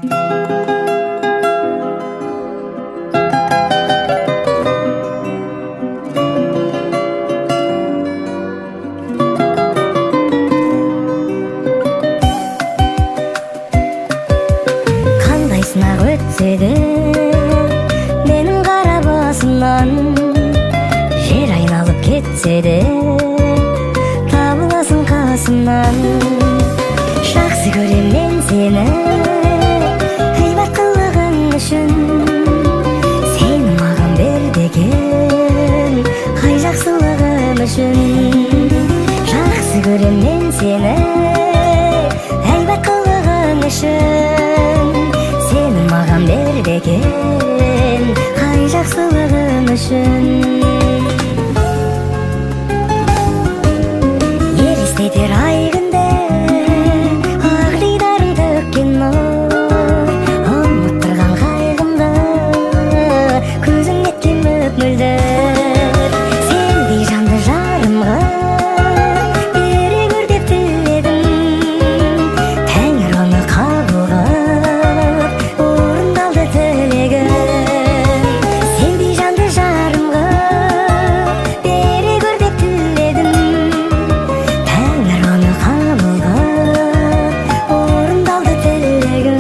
Қандай сынақ өтсе де менің қара басымнан, жер айналып кетсе де табыласың қасымнан. Жақсы көрем мен сені әйбат қылығың үшін, сені маған бер деген қай жақсылығым үшін. Жақсы көрем мен сені әйбат қылығың үшін, сені маған бер деген қай жақсылығым үшін. Елестетер ай күнде ақ дидарың төккен нұр, ұмыттырған қайғымды көзің неткен мөп-мөлдір. Сендей жанды жарымға бере көр деп тіледім, Тәңір оны қабыл қылып орындалды тілегім. Сендей жанды жарымға бере көр деп тіледім, Тәңір оны қабыл қылып орындалды тілегім.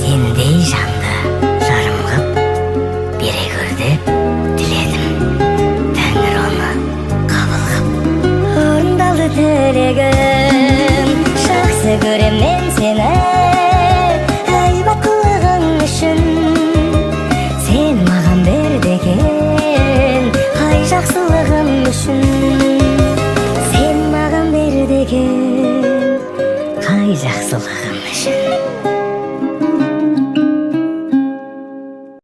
Сендей жанды жарым қып бере көр деп тіледім, Тәңір оны қабыл қып орындалды тілегім. Жақсы көрем мен сені әйбат қылығың үшін, сен маған бер деген қай жақсылығым үшін, сен маған бер деген қай жақсылығым үшін.